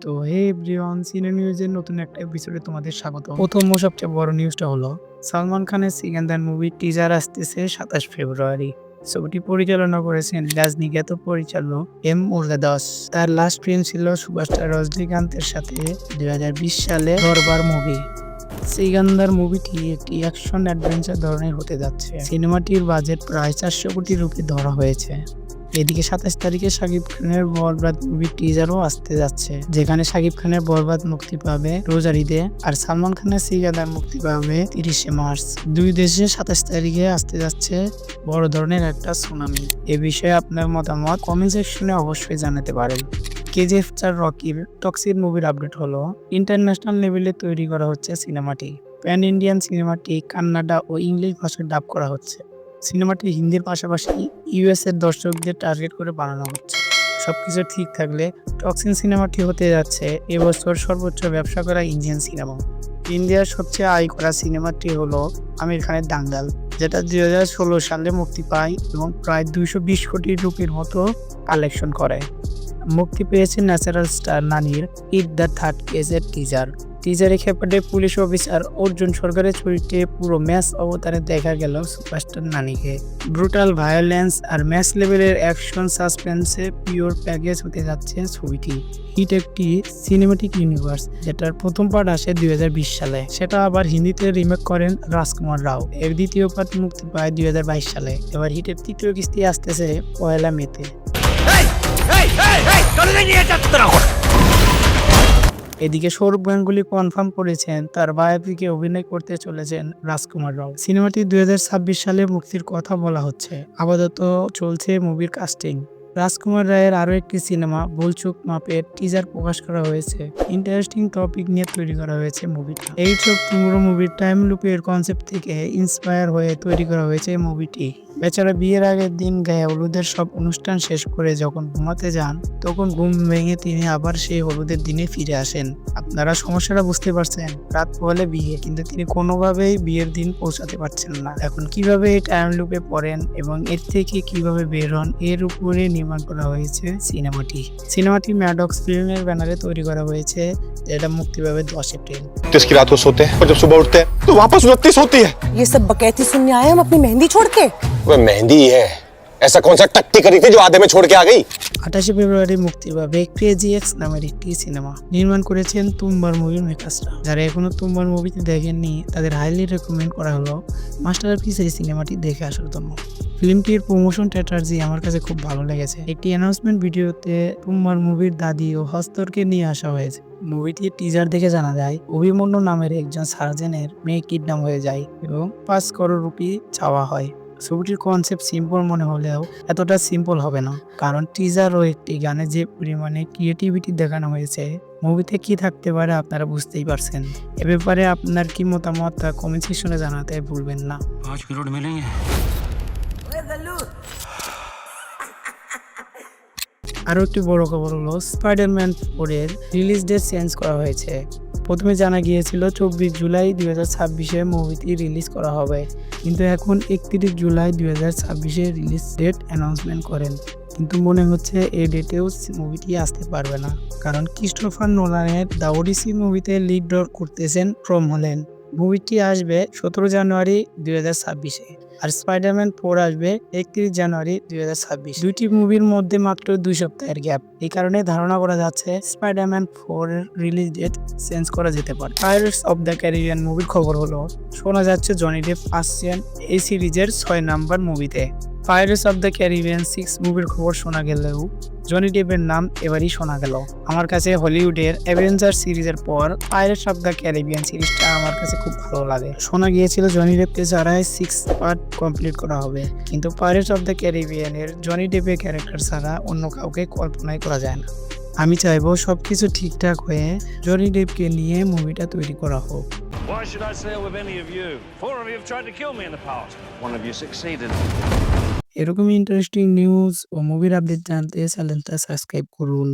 তো হে এভরিওয়ান, সিনে নিউজের নতুন একটা এপিসোডে তোমাদের স্বাগত। প্রথম ও সবচেয়ে বড় নিউজটা হলো সালমান খানের সিকান্দার মুভি টিজার আসতেছে ২৭ ফেব্রুয়ারি। ছবিটি পরিচালনা করেছেন রাজনীকাত পরিচালক এম মুরগাদাস। তার লাস্ট ফিল্ম ছিল সুপারস্টার রজনীকান্তের সাথে ২০২০ সালে দরবার মুভি। সিকান্দার মুভিটি একটি অ্যাকশন অ্যাডভেঞ্চার ধরনের হতে যাচ্ছে। সিনেমাটির বাজেট প্রায় ৪০০ কোটি রুপি ধরা হয়েছে। এদিকে ২৭ তারিখে শাকিব খানের বরবাদ মুভির টিজারও আসতে যাচ্ছে, যেখানে শাকিব খানের বরবাদ মুক্তি পাবে রোজার ঈদে আর সালমান খানের সিকান্দার মুক্তি পাবে ৩০শে মার্চ। দুই দেশে ২৭ তারিখে আসতে যাচ্ছে বড় ধরনের একটা সুনামি। এ বিষয়ে আপনার মতামত কমেন্ট সেকশনে অবশ্যই জানাতে পারেন। কেজিএফ ৪ রকির টক্সিক মুভির আপডেট হলো ইন্টারন্যাশনাল লেভেলে তৈরি করা হচ্ছে সিনেমাটি। প্যান ইন্ডিয়ান সিনেমাটি কান্নাডা ও ইংলিশ ভাষায় ডাব করা হচ্ছে। সিনেমাটি হিন্দির পাশাপাশি ইউএস এর দর্শকদের টার্গেট করে বানানো হচ্ছে। সবকিছু ঠিক থাকলে টক্সিন সিনেমাটি হতে যাচ্ছে এবছর সর্বোচ্চ ব্যবসা করা ইন্ডিয়ান সিনেমা। ইন্ডিয়ার সবচেয়ে আয় করা সিনেমাটি হলো আমির খানের দাঙ্গাল, যেটা ২০১৬ সালে মুক্তি পায় এবং প্রায় ২২০ কোটি রুপির মতো কালেকশন করে। মুক্তি পেয়েছে ন্যাচারাল স্টার নানির ইট দ্য থার্ড কেসের টিজারে খেপাটে পুলিশ অফিসার অর্জুন সরকারের চরিত্রে পুরো ম্যাচ অবতারে দেখা গেল সুপারস্টার নানিকে। ব্রুটাল ভায়োলেন্স আর ম্যাচ লেভেলের অ্যাকশন সাসপেন্সে পিওর প্যাকেজ হতে যাচ্ছে ছবিটি। হিট একটি সিনেমাটিক ইউনিভার্স, যেটার প্রথম পার্ট আসে ২০২০ সালে, সেটা আবার হিন্দিতে রিমেক করেন রাজকুমার রাও। এর দ্বিতীয় পার্ট মুক্তি পায় ২০২২ সালে। এবার হিটের তৃতীয় কিস্তি আসতেছে ১ মেতে। এদিকে সৌরভ গাঙ্গুলি কনফার্ম করেছেন তার বায়োপিকে অভিনয় করতে চলেছেন রাজকুমার রাও। সিনেমাটি ২০২৬ সালে মুক্তির কথা বলা হচ্ছে। আপাতত চলছে মুভির কাস্টিং। রাজকুমার রায়ের আরও একটি সিনেমা ভুলচুক মাপের টিজার প্রকাশ করা হয়েছে। ইন্টারেস্টিং টপিক নিয়ে তৈরি করা হয়েছে মুভিটা। এই সব পুরো মুভির টাইম লুপের কনসেপ্ট থেকে ইন্সপায়ার হয়ে তৈরি করা হয়েছে মুভিটি। বেচারা বিয়ের আগের দিন গায়ে হলুদের সব অনুষ্ঠান শেষ করে যখন ঘুমাতে যান, তখন ঘুম ভেঙে তিনি আবার সেই হলুদের দিনে ফিরে আসেন। আপনারা সমস্যাটা বুঝতে পারছেন। রাত পোহালে বিয়ে, কিন্তু তিনি কোনোভাবেই বিয়ের দিন পৌঁছাতে পারছেন না। এখন কিভাবে এই টাইম লুপে পড়েন এবং এর থেকে কিভাবে বের হন, এর উপরে নির্মাণ করা হয়েছে সিনেমাটি ম্যাডক্স ফিল্মের ব্যানারে তৈরি করা হয়েছে, যেটা মুক্তি পাবে ১০ এপ্রিল। जिसकी रात को सोते हैं और जब सुबह उठते हैं तो वापस उनतीस होती है। ये सब बकैती सुनने आए हम अपनी मेहंदी छोड़ के। वह मेहंदी है, ऐसा कौन सा टट्टी करी थी जो आधे में छोड़ के आ गई। ২৮ ফেব্রুয়ারি মুক্তি পাবে ক্রেজি এক্স নামের একটি সিনেমা। নির্মাণ করেছেন তুম্বার মুভির মেকার্সরা। যারা এখনো তুম্বার মুভিতে দেখেননি, তাদের হাইলি রেকমেন্ড করা হলো মাস্টারপিস এই সিনেমাটি দেখে আসার জন্য। ফিল্মটির প্রমোশন স্ট্র্যাটেজি আমার কাছে খুব ভালো লেগেছে। একটি অ্যানাউন্সমেন্ট ভিডিওতে তুম্বার মুভির দাদি ও হস্তরকে নিয়ে আসা হয়েছে। মুভিটির টিজার দেখে জানা যায় অভিমন্যু নামের একজন সার্জেনের মেয়ে কিডন্যাপ হয়ে যায় এবং ৫ করোড় রুপি চাওয়া হয়। ছবিটির কনসেপ্ট সিম্পল মনে হলেও এতটা সিম্পল হবে না, কারণ টিজার ও একটি গানে যে পরিমাণে ক্রিয়েটিভিটি দেখানো হয়েছে, মুভিতে কি থাকতে পারে আপনারা বুঝতেই পারছেন। এ ব্যাপারে আপনার কি মতামত তা কমেন্ট সেকশনে জানাতে ভুলবেন না। আরও একটি বড় খবর হলো স্পাইডারম্যান 4 এর রিলিজ ডেট চেঞ্জ করা হয়েছে। প্রথমে জানা গিয়েছিল ২৪ জুলাই ২০২৬-এ মুভিটি রিলিজ করা হবে, কিন্তু এখন ৩১ জুলাই ২০২৬-এ রিলিজ ডেট অ্যানাউন্সমেন্ট করেন। কিন্তু মনে হচ্ছে এই ডেটেও মুভিটি আসতে পারবে না, কারণ ক্রিস্টোফার নোলানের দ্য ওডিসি মুভিতে লিড রোল করতেছেন টম হল্যান্ড। মুভিটি আসবে ১৭ জানুয়ারি ২০২৬-এ আর স্পাইডারম্যান 4 আসবে ৩১ জানুয়ারি ২০২৬। দুইটি মুভির মধ্যে মাত্র ২ সপ্তাহের গ্যাপ। এই কারণে ধারণা করা যাচ্ছে স্পাইডারম্যান 4 এর রিলিজ ডেট চেঞ্জ করা যেতে পারে। পাইরেটস অফ দ্য ক্যারিবিয়ান মুভির খবর হলো শোনা যাচ্ছে জনি ডেপ আসছেন এই সিরিজের ৬ নাম্বার মুভিতে। পাইরেটস অফ দ্য ক্যারিবিয়ান 6 মুভির খবর শোনা গেলেও জনি ডেপের নাম এবারই শোনা গেল। আমার কাছে হলিউডের অ্যাভেঞ্জার সিরিজের পর পাইরেটস অফ দ্য ক্যারিবিয়ান সিরিজটা আমার কাছে খুব ভালো লাগে। শোনা গিয়েছিল জনি ডেপকে ছাড়াই 6 পার্ট কমপ্লিট করা হবে, কিন্তু পাইরেটস অফ দ্য ক্যারিবিয়ানের জনি ডেপের ক্যারেক্টার ছাড়া অন্য কাউকে কল্পনাই করা যায় না। আমি চাইবো সবকিছু ঠিকঠাক হয়ে জনি ডেপকে নিয়ে মুভিটা তৈরি করা হোক। Why should I sail with any of you? 4 of you have tried to kill me in the past. 1 of you succeeded. এরকমই ইন্টারেস্টিং নিউজ ও মুভির আপডেট জানতে চ্যানেলটা সাবস্ক্রাইব করুন।